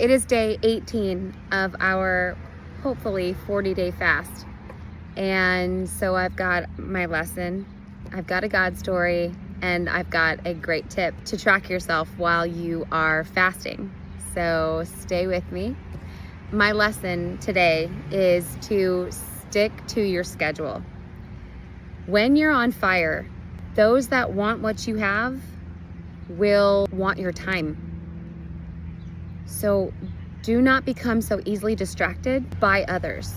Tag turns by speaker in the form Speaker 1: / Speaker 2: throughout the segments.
Speaker 1: It is day 18 of our hopefully 40-day fast. And so I've got my lesson, I've got a God story, and I've got a great tip to track yourself while you are fasting. So stay with me. My lesson today is to stick to your schedule. When you're on fire, those that want what you have will want your time. So do not become so easily distracted by others.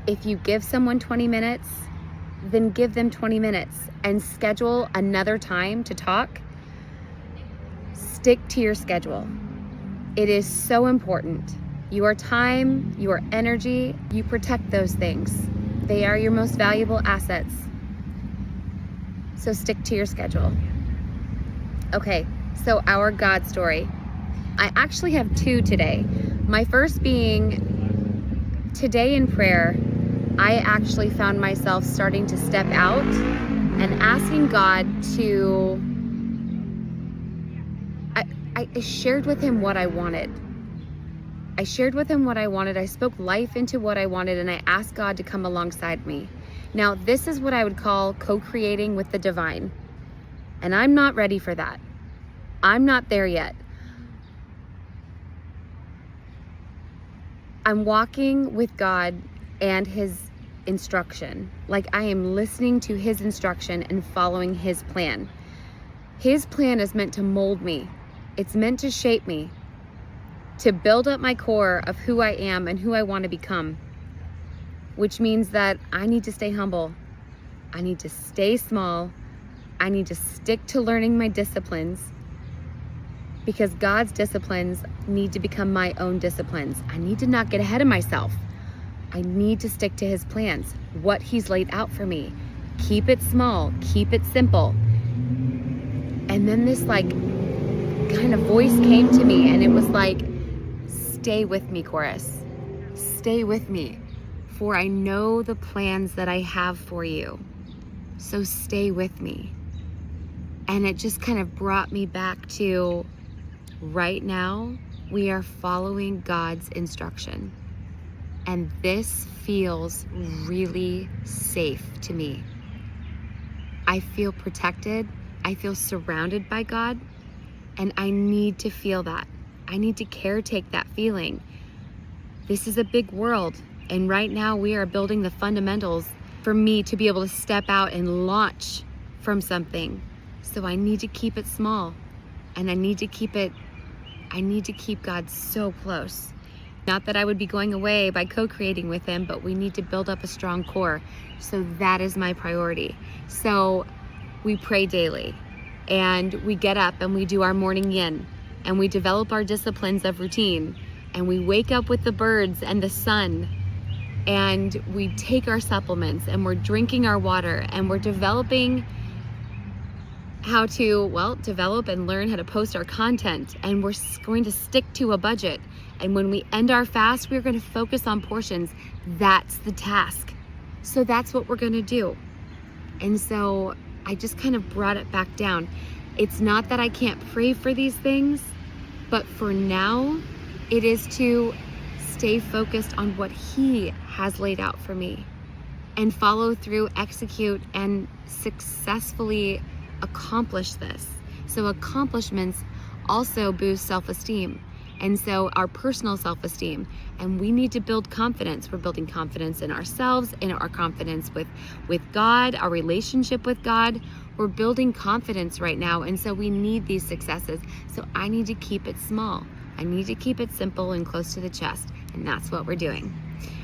Speaker 1: If you give someone 20 minutes, then give them 20 minutes and schedule another time to talk. Stick to your schedule. It is so important. Your time, your energy, you protect those things. They are your most valuable assets. So stick to your schedule. Okay, so our God story. I actually have two today. My first being, today in prayer, I actually found myself starting to step out and asking God to, I shared with him what I wanted. I shared with him what I wanted. I spoke life into what I wanted, and I asked God to come alongside me. Now, this is what I would call co-creating with the divine. And I'm not ready for that. I'm not there yet. I'm walking with God and his instruction. Like I am listening to his instruction and following his plan. His plan is meant to mold me. It's meant to shape me, to build up my core of who I am and who I want to become, which means that I need to stay humble. I need to stay small. I need to stick to learning my disciplines, because God's disciplines need to become my own disciplines. I need to not get ahead of myself. I need to stick to his plans, what he's laid out for me. Keep it small, keep it simple. And then this kind of voice came to me, and it was like, stay with me, chorus. Stay with me, for I know the plans that I have for you. So stay with me. And it just kind of brought me back to right now, we are following God's instruction. And this feels really safe to me. I feel protected. I feel surrounded by God. And I need to feel that. I need to caretake that feeling. This is a big world. And right now we are building the fundamentals for me to be able to step out and launch from something. So I need to keep it small. And I need to keep God so close. Not that I would be going away by co-creating with him, but we need to build up a strong core. So that is my priority. So we pray daily, and we get up and we do our morning yin, and we develop our disciplines of routine, and we wake up with the birds and the sun, and we take our supplements, and we're drinking our water, and we're developing how to, develop and learn how to post our content, and we're going to stick to a budget. And when we end our fast, we're going to focus on portions. That's the task. So that's what we're going to do. And so I just kind of brought it back down. It's not that I can't pray for these things, but for now, it is to stay focused on what he has laid out for me and follow through, execute, and successfully accomplish this. So accomplishments also boost self-esteem. And so our personal self-esteem, and we need to build confidence. We're building confidence in ourselves, in our confidence with God, our relationship with God. We're building confidence right now. And so we need these successes. So I need to keep it small. I need to keep it simple and close to the chest. And that's what we're doing.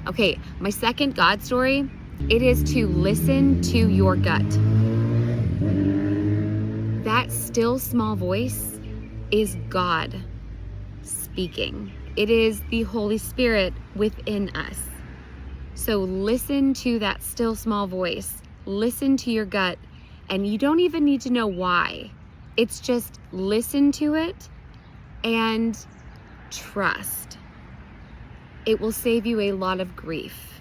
Speaker 1: Okay, my second God story, it is to listen to your gut. That still small voice is God speaking. It is the Holy Spirit within us. So listen to that still small voice. Listen to your gut, and you don't even need to know why. It's just listen to it and trust. It will save you a lot of grief.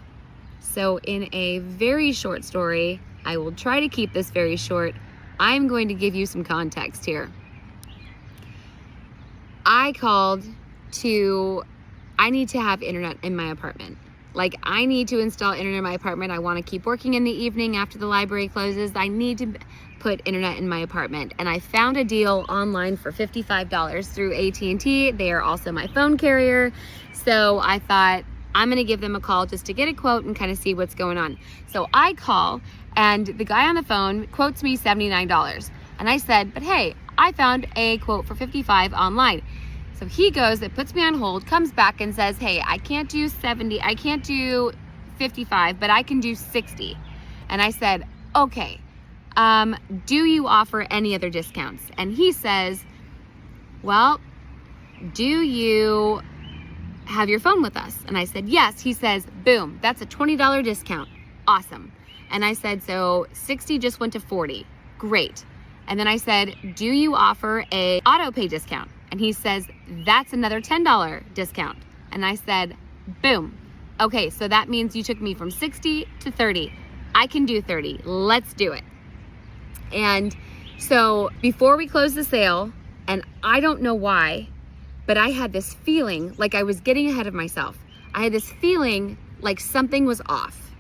Speaker 1: So in a very short story, I will try to keep this very short. I'm going to give you some context here. I called to have internet in my apartment. Like, I need to install internet in my apartment. I want to keep working in the evening after the library closes. I need to put internet in my apartment. And I found a deal online for $55 through AT&T. They are also my phone carrier. So I thought, I'm going to give them a call just to get a quote and kind of see what's going on. So I call, and the guy on the phone quotes me $79. And I said, but hey, I found a quote for $55 online. So he goes, it puts me on hold, comes back and says, hey, I can't do 70, I can't do 55, but I can do 60. And I said, okay, do you offer any other discounts? And he says, well, do you have your phone with us? And I said, yes. He says, boom, that's a $20 discount. Awesome. And I said, so 60 just went to 40. Great. And then I said, do you offer a auto pay discount? And he says, that's another $10 discount. And I said, boom. Okay, so that means you took me from 60 to 30. I can do 30. Let's do it. And so before we closed the sale, and I don't know why, but I had this feeling like I was getting ahead of myself. I had this feeling like something was off.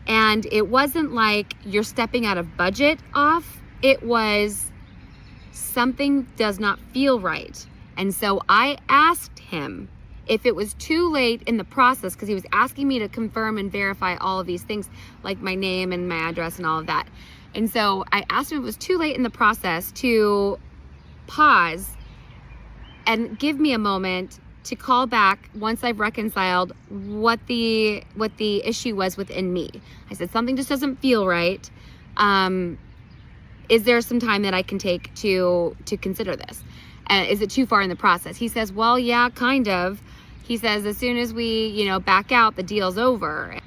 Speaker 1: And it wasn't like you're stepping out of budget off. It was something does not feel right. And so I asked him if it was too late in the process, because he was asking me to confirm and verify all of these things, like my name and my address and all of that. And so I asked him if it was too late in the process to pause and give me a moment to call back once I've reconciled what the issue was within me. I said, something just doesn't feel right. Is there some time that I can take to consider this? Is it too far in the process? He says, well, yeah, kind of. He says, as soon as we, back out, the deal's over.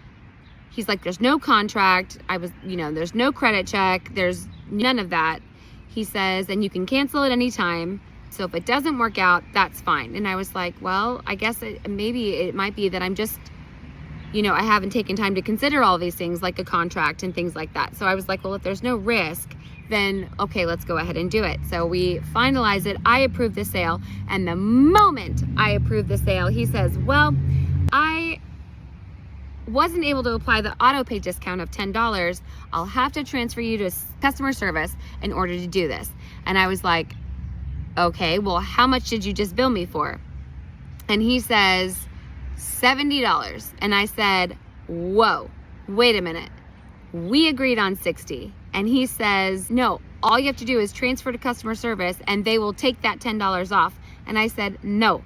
Speaker 1: He's like, there's no contract. There's no credit check. There's none of that. He says, and you can cancel at any time. So if it doesn't work out, that's fine. And I was like, well, I guess maybe it might be that I'm just, I haven't taken time to consider all these things like a contract and things like that. So I was like, well, if there's no risk, then okay, let's go ahead and do it. So we finalize it. I approve the sale. And the moment I approve the sale, he says, well, I wasn't able to apply the auto pay discount of $10. I'll have to transfer you to customer service in order to do this. And I was like, okay, well, how much did you just bill me for? And he says, $70. And I said, whoa, wait a minute. We agreed on 60. And he says, no, all you have to do is transfer to customer service and they will take that $10 off. And I said, no,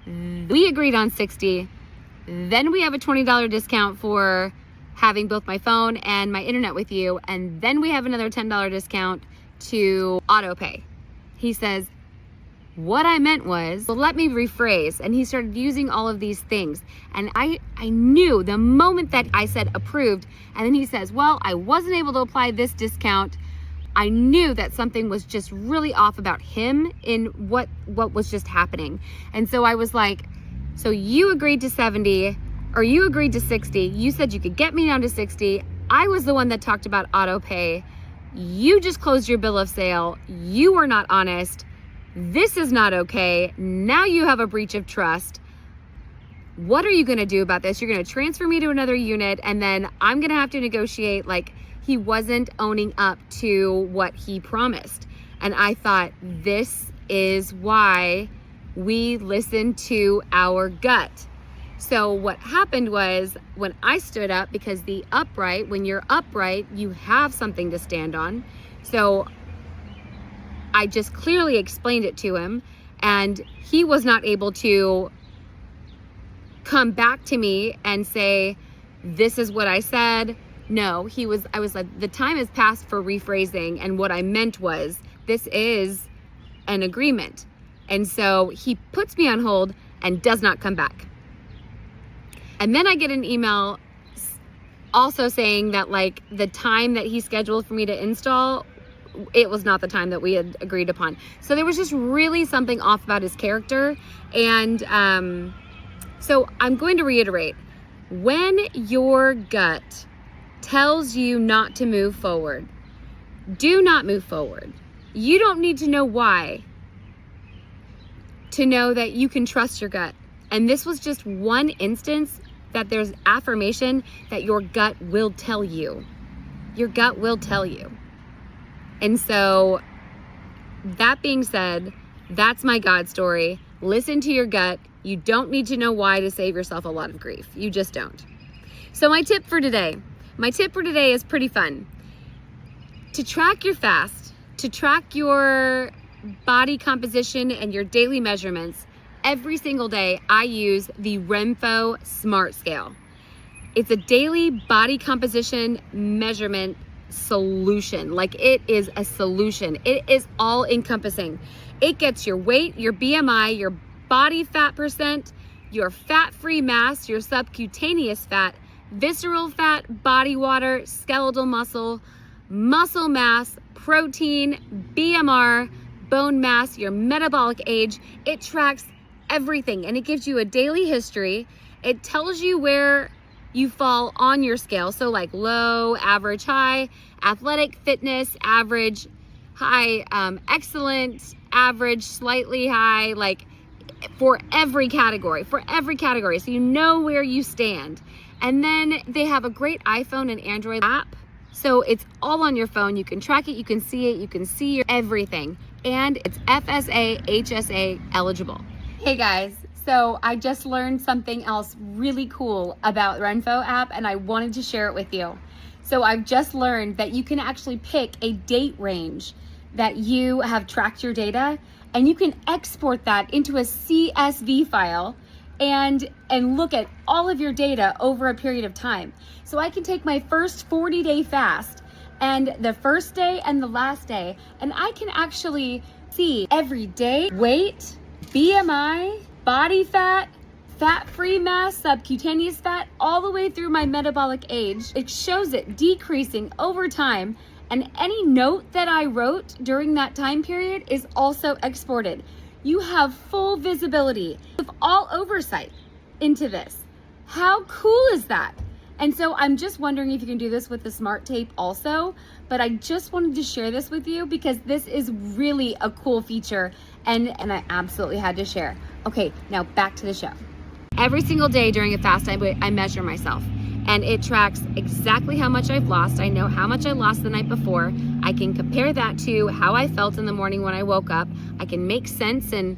Speaker 1: we agreed on 60. Then we have a $20 discount for having both my phone and my internet with you. And then we have another $10 discount to auto pay. He says, what I meant was, well, let me rephrase. And he started using all of these things. And I knew the moment that I said approved, and then he says, well, I wasn't able to apply this discount. I knew that something was just really off about him in what was just happening. And so I was like, so you agreed to 70 or you agreed to 60. You said you could get me down to 60. I was the one that talked about auto pay. You just closed your bill of sale. You were not honest. This is not okay. Now you have a breach of trust. What are you going to do about this? You're going to transfer me to another unit and then I'm going to have to negotiate. Like, he wasn't owning up to what he promised. And I thought, this is why we listen to our gut. So what happened was when I stood up, because when you're upright, you have something to stand on. So I just clearly explained it to him and he was not able to come back to me and say, this is what I said. No, I was like, the time has passed for rephrasing. And what I meant was, this is an agreement. And so he puts me on hold and does not come back. And then I get an email also saying that like the time that he scheduled for me to install, it was not the time that we had agreed upon. So there was just really something off about his character. And so I'm going to reiterate, when your gut tells you not to move forward, do not move forward. You don't need to know why. to know that you can trust your gut. And this was just one instance that there's affirmation that your gut will tell you. Your gut will tell you. And so that being said, that's my God story. Listen to your gut. You don't need to know why to save yourself a lot of grief. You just don't. So my tip for today is pretty fun. To track your fast, to track your body composition and your daily measurements, every single day I use the Renpho Smart Scale. It's a daily body composition measurement solution. Like, it is a solution. It is all encompassing. It gets your weight, your BMI, your body fat percent, your fat-free mass, your subcutaneous fat, visceral fat, body water, skeletal muscle, muscle mass, protein, BMR, bone mass, your metabolic age. It tracks everything, and it gives you a daily history. It tells you where you fall on your scale. So like low, average, high, athletic, fitness, average, high, excellent, average, slightly high, like for every category. So you know where you stand. And then they have a great iPhone and Android app. So it's all on your phone. You can track it, you can see it, you can see your everything. And it's FSA, HSA eligible. Hey guys, so I just learned something else really cool about Renpho app, and I wanted to share it with you. So I've just learned that you can actually pick a date range that you have tracked your data, and you can export that into a CSV file and look at all of your data over a period of time. So I can take my first 40-day fast and the first day and the last day, and I can actually see every day weight, BMI, body fat, fat-free mass, subcutaneous fat, all the way through my metabolic age. It shows it decreasing over time, and any note that I wrote during that time period is also exported. You have full visibility of all oversight into this. How cool is that? And so I'm just wondering if you can do this with the Smart Tape also, but I just wanted to share this with you because this is really a cool feature, and I absolutely had to share. Okay, now back to the show. Every single day during a fast, I measure myself, and it tracks exactly how much I've lost. I know how much I lost the night before. I can compare that to how I felt in the morning when I woke up. I can make sense and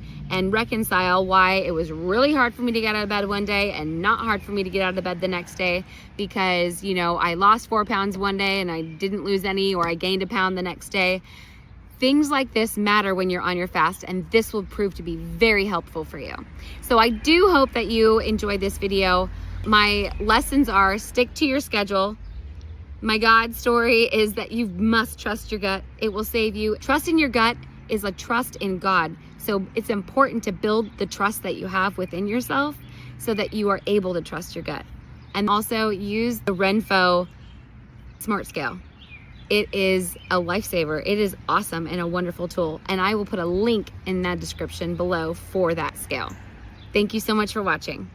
Speaker 1: reconcile why it was really hard for me to get out of bed one day and not hard for me to get out of bed the next day, because, you know, I lost 4 pounds one day and I didn't lose any, or I gained a pound the next day. Things like this matter when you're on your fast, and this will prove to be very helpful for you. So I do hope that you enjoyed this video. My lessons are: stick to your schedule. My God story is that you must trust your gut. It will save you. Trusting your gut is a trust in God. So it's important to build the trust that you have within yourself so that you are able to trust your gut. And also use the Renpho Smart Scale. It is a lifesaver. It is awesome and a wonderful tool. And I will put a link in that description below for that scale. Thank you so much for watching.